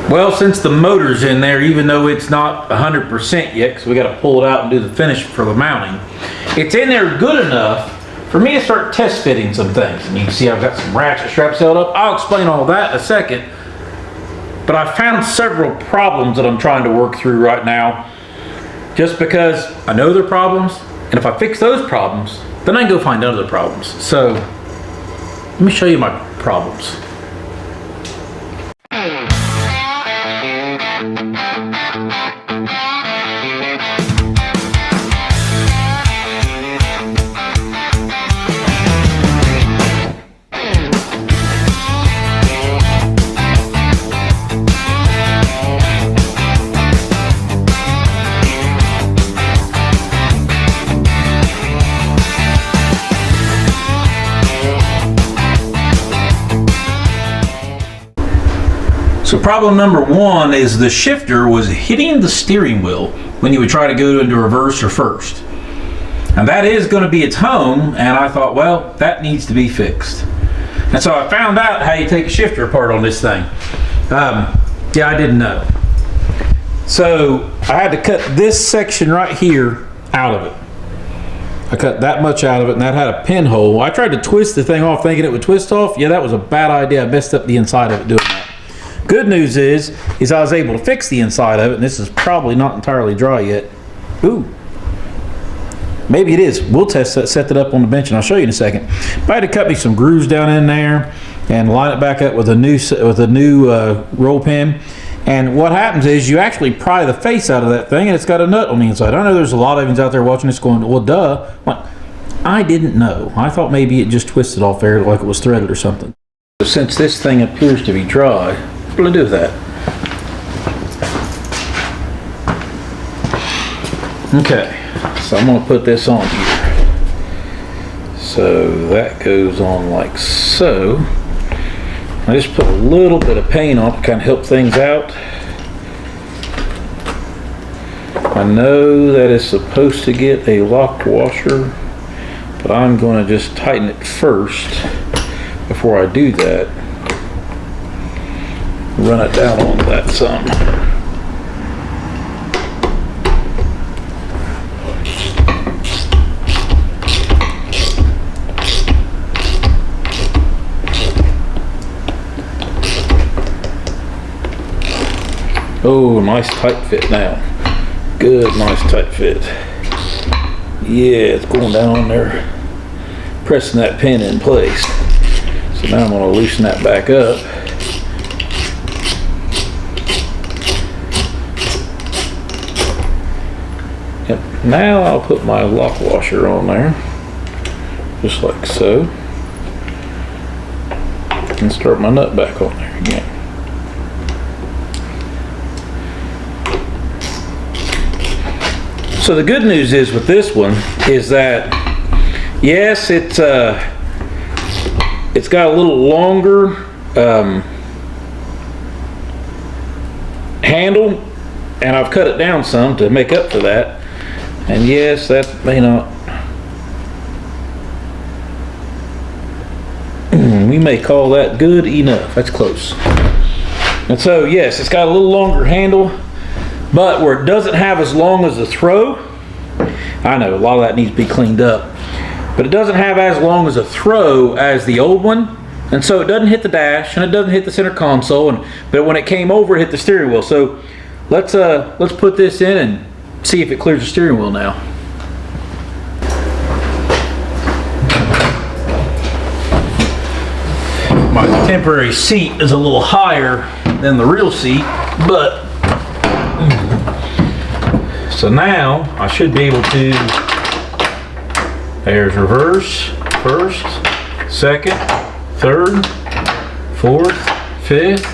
Well, since the motor's in there, even though it's not 100% yet, because we got to pull it out and do the finish for the mounting, it's in there good enough for me to start test fitting some things. And you can see I've got some ratchet straps held up. I'll explain all that in a second. But I found several problems that I'm trying to work through right now, just because I know they're problems, and if I fix those problems, then I can go find other problems. So let me show you my problems. So problem number one is the shifter was hitting the steering wheel when you would try to go into reverse or first. And that is going to be its home, and I thought, well, that needs to be fixed. And so I found out how you take a shifter apart on this thing. Yeah, I didn't know. So I had to cut this section right here out of it. I cut that much out of it, and that had a pinhole. I tried to twist the thing off thinking it would twist off. Yeah, that was a bad idea. I messed up the inside of it doing that. Good news is I was able to fix the inside of it, and this is probably not entirely dry yet. Ooh. Maybe it is. We'll test that, set that up on the bench, and I'll show you in a second. But I had to cut me some grooves down in there and line it back up with a new roll pin. And what happens is you actually pry the face out of that thing, and it's got a nut on the inside. I know there's a lot of you out there watching this going, well, duh. Well, I didn't know. I thought maybe it just twisted off there like it was threaded or something. So since this thing appears to be dry, what do I do with that? Okay, so I'm going to put this on here. So that goes on like so. I just put a little bit of paint on to kind of help things out. I know that it's supposed to get a locked washer, but I'm going to just tighten it first before I do that. Run it down on that some. Oh, nice tight fit now. Good, nice tight fit. Yeah, it's going down on there, pressing that pin in place. So now I'm going to loosen that back up. Yep. Now I'll put my lock washer on there, just like so, and start my nut back on there again. So the good news is with this one is that yes, it's got a little longer handle, and I've cut it down some to make up for that. And yes, that may not, we may call that good enough. That's close. And so yes, it's got a little longer handle, but where it doesn't have as long as the throw, I know a lot of that needs to be cleaned up, but it doesn't have as long as a throw as the old one, and so it doesn't hit the dash and it doesn't hit the center console, but when it came over, it hit the steering wheel. So let's put this in and see if it clears the steering wheel now. My temporary seat is a little higher than the real seat, but so now I should be able to, there's reverse, first, second, third, fourth, fifth,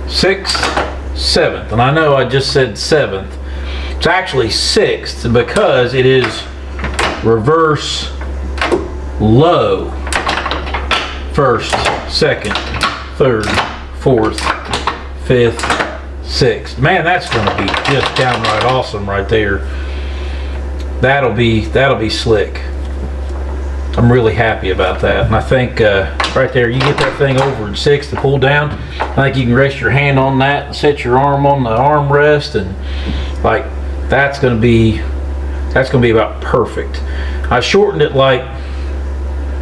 sixth, seventh. And I know I just said seventh. It's actually sixth because it is reverse low. First, second, third, fourth, fifth, sixth. Man, that's going to be just downright awesome right there. That'll be slick. I'm really happy about that. And I think right there, you get that thing over at 6 to pull down. I think you can rest your hand on that and set your arm on the armrest, and like that's gonna be about perfect. I shortened it like,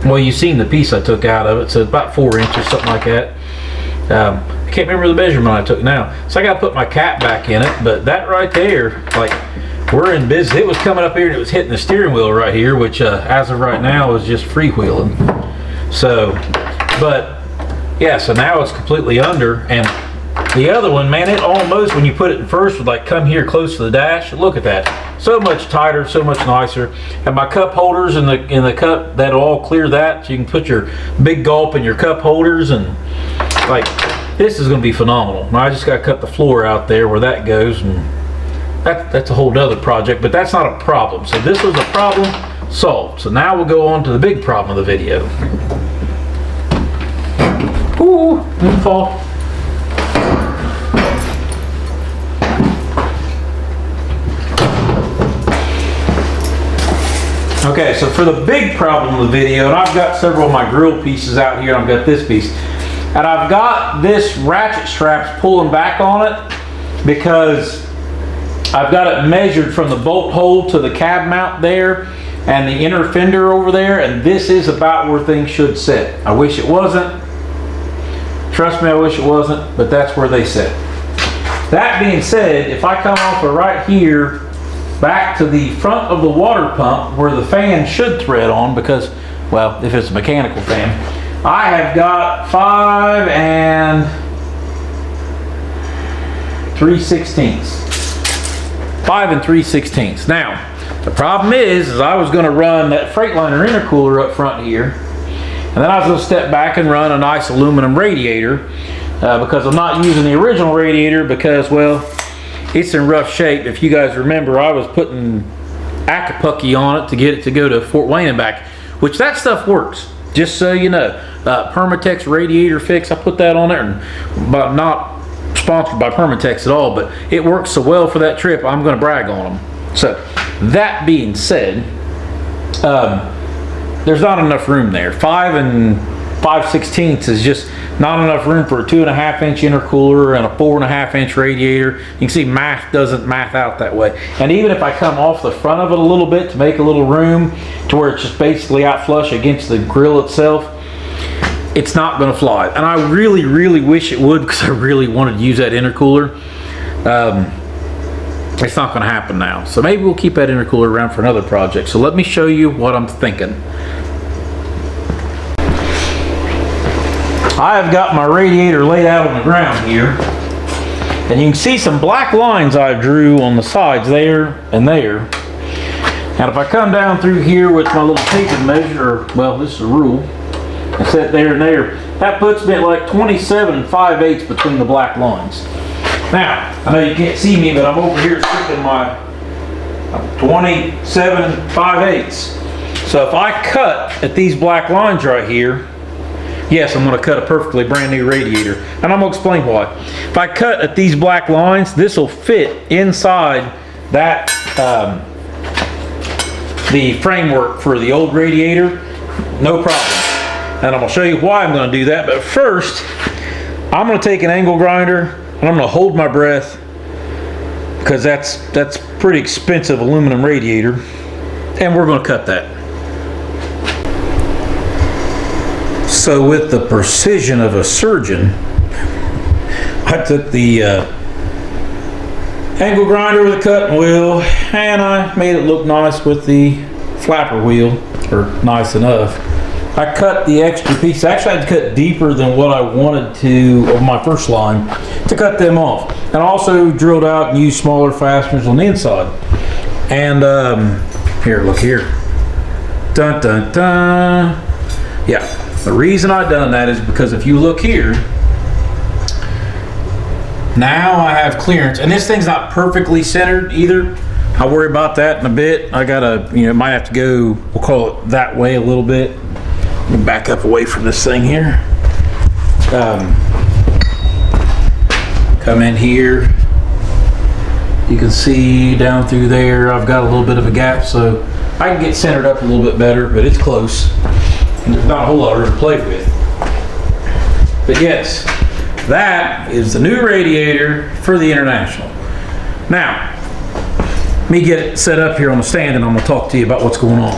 well, you've seen the piece I took out of it, so it's about 4 inches, something like that. I can't remember the measurement I took now, so I got to put my cap back in it. But that right there, like, we're in business. It was coming up here and it was hitting the steering wheel right here, which as of right now is just freewheeling. So, but yeah, so now it's completely under. And the other one, man, it almost, when you put it in first, would like come here close to the dash. Look at that, so much tighter, so much nicer. And my cup holders in the cup, that'll all clear that, so you can put your big gulp in your cup holders, and like this is going to be phenomenal. Now I just got to cut the floor out there where that goes, and that's a whole nother project, but that's not a problem. So this was a problem solved. So now we'll go on to the big problem of the video. Ooh, didn't fall. Okay, so for the big problem of the video, and I've got several of my grill pieces out here, I've got this piece, and I've got this ratchet straps pulling back on it because I've got it measured from the bolt hole to the cab mount there and the inner fender over there, and this is about where things should sit. I wish it wasn't. Trust me, I wish it wasn't, but that's where they sit. That being said, if I come off of right here back to the front of the water pump where the fan should thread on, because, well, if it's a mechanical fan, I have got 5 3/16. 5 3/16. Now, the problem is I was going to run that Freightliner intercooler up front here, and then I was going to step back and run a nice aluminum radiator because I'm not using the original radiator because, well, it's in rough shape. If you guys remember, I was putting Acapulco on it to get it to go to Fort Wayne and back, which that stuff works, just so you know. Permatex Radiator Fix, I put that on there, and but not sponsored by Permatex at all, but it works so well for that trip, I'm going to brag on them. So that being said, there's not enough room there. 5 5/16 is just not enough room for a 2.5-inch intercooler and a 4.5-inch radiator. You can see math doesn't math out that way. And even if I come off the front of it a little bit to make a little room to where it's just basically out flush against the grill itself, it's not going to fly. And I really, really wish it would, because I really wanted to use that intercooler. It's not going to happen now. So maybe we'll keep that intercooler around for another project. So let me show you what I'm thinking. I have got my radiator laid out on the ground here, and you can see some black lines I drew on the sides there and there. And if I come down through here with my little taping measure, or, well, this is a rule, and set there and there, that puts me at like 27 5/8 between the black lines. Now, I know you can't see me, but I'm over here sticking my 27 5/8. So if I cut at these black lines right here, yes, I'm going to cut a perfectly brand new radiator, and I'm going to explain why. If I cut at these black lines, this will fit inside that the framework for the old radiator, no problem. And I'm going to show you why I'm going to do that. But first, I'm going to take an angle grinder and I'm going to hold my breath, because that's pretty expensive aluminum radiator, and we're going to cut that. So with the precision of a surgeon, I took the angle grinder with a cutting wheel, and I made it look nice with the flapper wheel, or nice enough. I cut the extra piece. Actually, I had to cut deeper than what I wanted to of my first line to cut them off. And I also drilled out and used smaller fasteners on the inside. And here, look here. Dun dun dun. Yeah. The reason I done that is because if you look here, now I have clearance, and this thing's not perfectly centered either. I'll worry about that in a bit. I gotta, might have to go, we'll call it that way a little bit. Let me back up away from this thing here. Come in here. You can see down through there, I've got a little bit of a gap, so I can get centered up a little bit better, but it's close. And there's not a whole lot of room to play with. But yes, that is the new radiator for the International. Now, let me get it set up here on the stand and I'm going to talk to you about what's going on.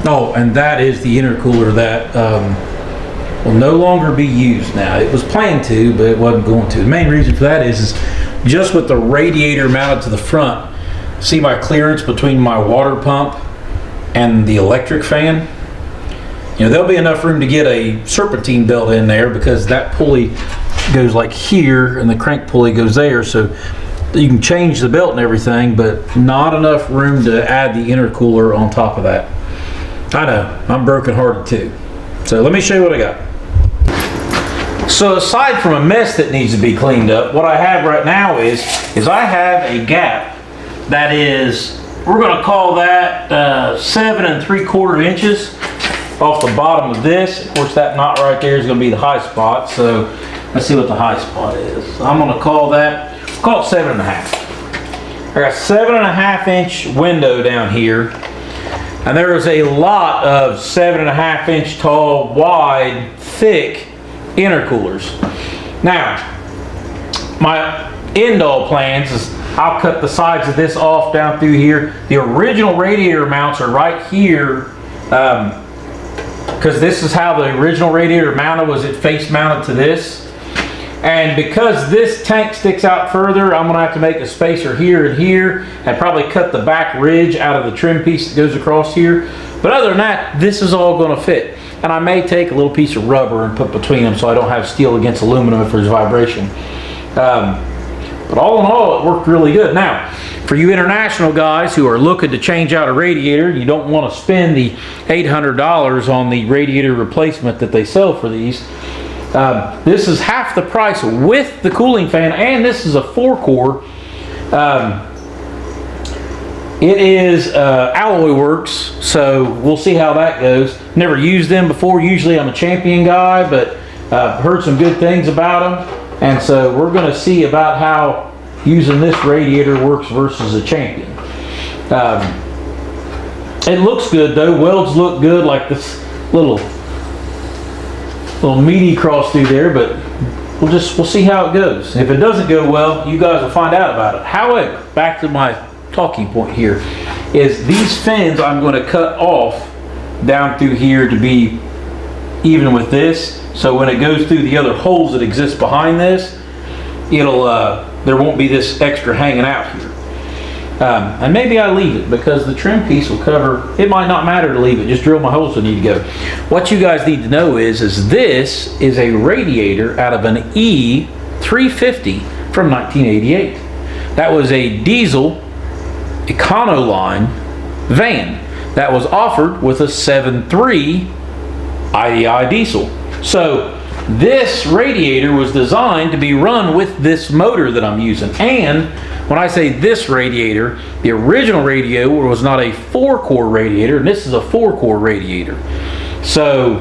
Oh, and that is the intercooler that will no longer be used now. It was planned to, but it wasn't going to. The main reason for that is just with the radiator mounted to the front, see my clearance between my water pump and the electric fan? You know, there'll be enough room to get a serpentine belt in there because that pulley goes like here and the crank pulley goes there, so you can change the belt and everything, but not enough room to add the intercooler on top of that. I know, I'm broken hearted too. So let me show you what I got. So aside from a mess that needs to be cleaned up, what I have right now is I have a gap that is, we're going to call that 7 3/4 inches off the bottom of this. Of course, that knot right there is going to be the high spot. So let's see what the high spot is. I'm going to call that, call it 7 1/2. I got 7 1/2 inch window down here, and there is a lot of 7 1/2 inch tall, wide, thick intercoolers. Now, my end-all plans is I'll cut the sides of this off down through here. The original radiator mounts are right here, because this is how the original radiator mounted, was it face mounted to this. And because this tank sticks out further, I'm going to have to make a spacer here and here and probably cut the back ridge out of the trim piece that goes across here. But other than that, this is all going to fit. And I may take a little piece of rubber and put between them so I don't have steel against aluminum if there's vibration. But all in all, it worked really good. Now, for you international guys who are looking to change out a radiator, you don't want to spend the $800 on the radiator replacement that they sell for these. This is half the price with the cooling fan, and this is a 4-core. It is Alloy Works, so we'll see how that goes. Never used them before. Usually I'm a Champion guy, but heard some good things about them, and so we're going to see about how using this radiator works versus a Champion. It looks good though. Welds look good, like this little meaty cross through there, but we'll see how it goes. If it doesn't go well, you guys will find out about it. However, back to my talking point here, is these fins I'm going to cut off down through here to be even with this, so when it goes through the other holes that exist behind this, it'll there won't be this extra hanging out here. And maybe I leave it because the trim piece will cover. It might not matter to leave it, just drill my holes that need to go. What you guys need to know is this is a radiator out of an E350 from 1988. That was a diesel Econoline van that was offered with a 7.3 IDI diesel. So this radiator was designed to be run with this motor that I'm using. And when I say this radiator, the original radiator was not a 4-core radiator, and this is a 4-core radiator. So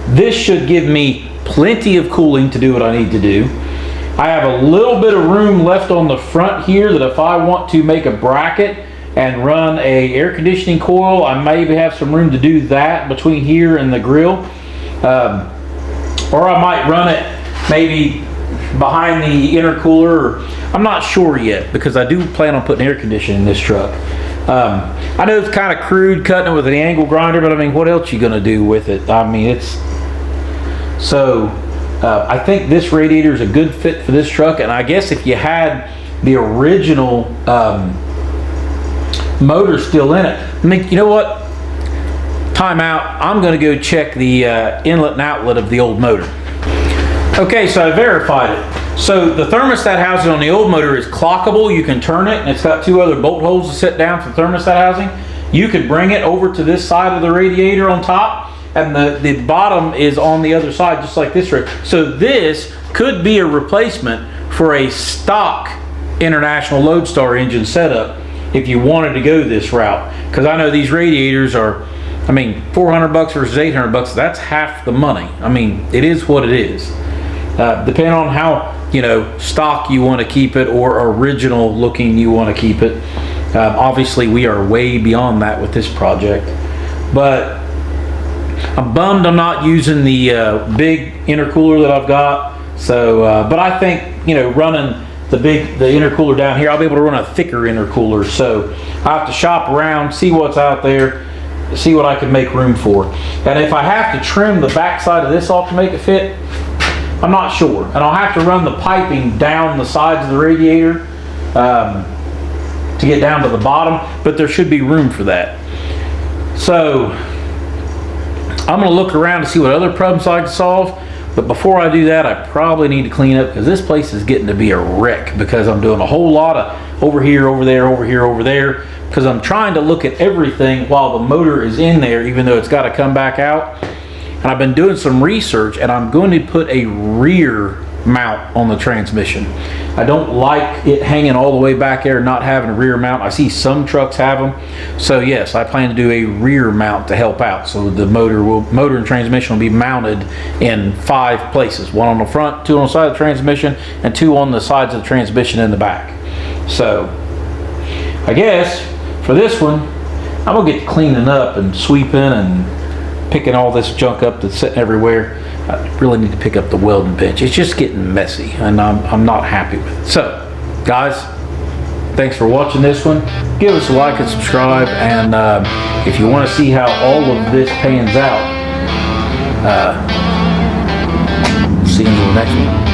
this should give me plenty of cooling to do what I need to do. I have a little bit of room left on the front here that if I want to make a bracket and run a air conditioning coil, I maybe have some room to do that between here and the grill. Or I might run it maybe behind the intercooler. I'm not sure yet because I do plan on putting air conditioning in this truck. I know it's kind of crude cutting it with an angle grinder, but I mean, what else you gonna do with it? I mean, it's so I think this radiator is a good fit for this truck, and I guess if you had the original motor still in it, I mean, you know what? Time out. I'm going to go check the inlet and outlet of the old motor. Okay, so I verified it. So the thermostat housing on the old motor is clockable. You can turn it, and it's got 2 other bolt holes to sit down for thermostat housing. You could bring it over to this side of the radiator on top, and the bottom is on the other side, just like this. So this could be a replacement for a stock International Lodestar engine setup if you wanted to go this route. Because I know these radiators are, I mean, $400 versus $800, that's half the money. I mean, it is what it is. Depending on how, stock you want to keep it or original looking you want to keep it. Obviously, we are way beyond that with this project, but I'm bummed I'm not using the big intercooler that I've got. So, but I think, you know, running the intercooler down here, I'll be able to run a thicker intercooler. So I have to shop around, see what's out there, see what I can make room for. And if I have to trim the back side of this off to make it fit, I'm not sure. And I'll have to run the piping down the sides of the radiator to get down to the bottom, but there should be room for that. So I'm going to look around to see what other problems I can solve. But before I do that, I probably need to clean up, because this place is getting to be a wreck, because I'm doing a whole lot of over here, over there, over here, over there, because I'm trying to look at everything while the motor is in there, even though it's got to come back out. And I've been doing some research, and I'm going to put a rear mount on the transmission. I don't like it hanging all the way back there and not having a rear mount. I see some trucks have them. So yes, I plan to do a rear mount to help out. So the motor and transmission will be mounted in 5 places. 1 on the front, 2 on the side of the transmission, and 2 on the sides of the transmission in the back. So I guess for this one, I'm gonna get to cleaning up and sweeping and picking all this junk up that's sitting everywhere. I really need to pick up the welding bench. It's just getting messy, and I'm not happy with it. So, guys, thanks for watching this one. Give us a like and subscribe, and if you want to see how all of this pans out, see you in the next one.